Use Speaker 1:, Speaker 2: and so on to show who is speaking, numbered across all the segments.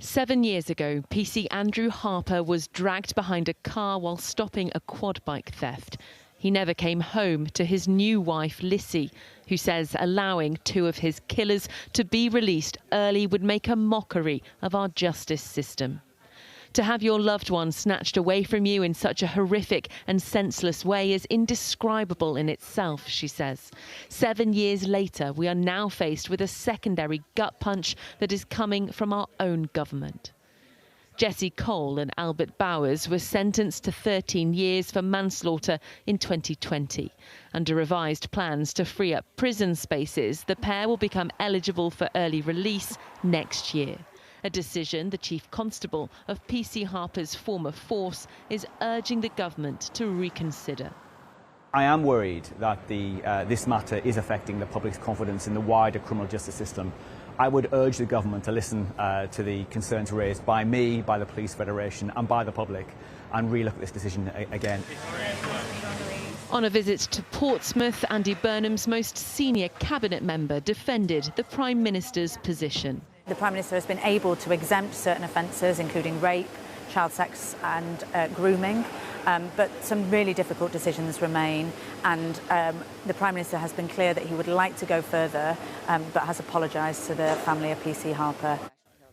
Speaker 1: 7 years ago, PC Andrew Harper was dragged behind a car while stopping a quad bike theft. He never came home to his new wife, Lissy, who says allowing two of his killers to be released early would make a mockery of our justice system. To have your loved one snatched away from you in such a horrific and senseless way is indescribable in itself, she says. 7 years later, we are now faced with a secondary gut punch that is coming from our own government. Jessie Cole and Albert Bowers were sentenced to 13 years for manslaughter in 2020. Under revised plans to free up prison spaces, the pair will become eligible for early release next year. A decision the Chief Constable of PC Harper's former force is urging the government to reconsider.
Speaker 2: I am worried that this matter is affecting the public's confidence in the wider criminal justice system. I would urge the government to listen to the concerns raised by me, by the Police Federation and by the public and relook at this decision again.
Speaker 1: On a visit to Portsmouth, Andy Burnham's most senior cabinet member defended the Prime Minister's position.
Speaker 3: The Prime Minister has been able to exempt certain offences, including rape, child sex and grooming, but some really difficult decisions remain, and the Prime Minister has been clear that he would like to go further, but has apologised to the family of PC Harper.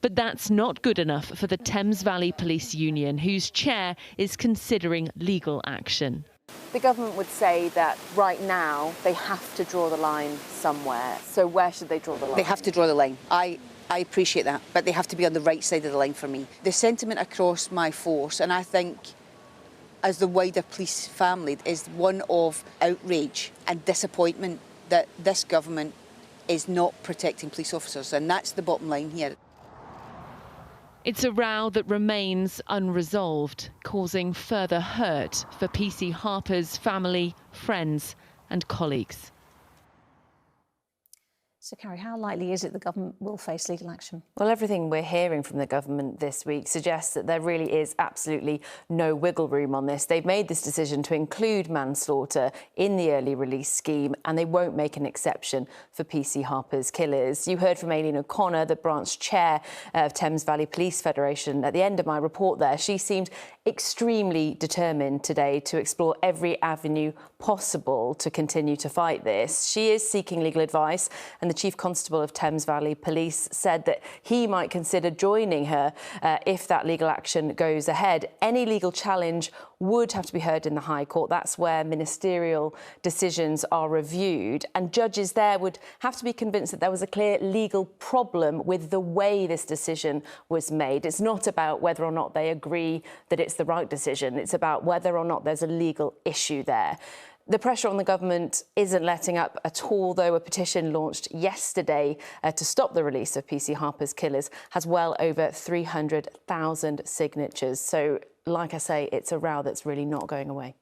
Speaker 1: But that's not good enough for the Thames Valley Police Union, whose chair is considering legal action.
Speaker 4: The government would say that right now they have to draw the line somewhere. So where should they draw the line?
Speaker 5: They have to draw the line. I appreciate that, but they have to be on the right side of the line for me. The sentiment across my force, and I think as the wider police family, is one of outrage and disappointment that this government is not protecting police officers, and that's the bottom line here.
Speaker 1: It's a row that remains unresolved, causing further hurt for PC Harper's family, friends and colleagues.
Speaker 6: So, Carrie, how likely is it the government will face legal action?
Speaker 7: Well, everything we're hearing from the government this week suggests that there really is absolutely no wiggle room on this. They've made this decision to include manslaughter in the early release scheme, and they won't make an exception for PC Harper's killers. You heard from Aileen O'Connor, the branch chair of Thames Valley Police Federation. At the end of my report there, she seemed extremely determined today to explore every avenue possible to continue to fight this. She is seeking legal advice, and the Chief Constable of Thames Valley Police said that he might consider joining her if that legal action goes ahead. Any legal challenge would have to be heard in the High Court. That's where ministerial decisions are reviewed, and judges there would have to be convinced that there was a clear legal problem with the way this decision was made. It's not about whether or not they agree that it's the right decision. It's about whether or not there's a legal issue there. The pressure on the government isn't letting up at all, though. A petition launched yesterday to stop the release of PC Harper's killers has well over 300,000 signatures. So, like I say, it's a row that's really not going away.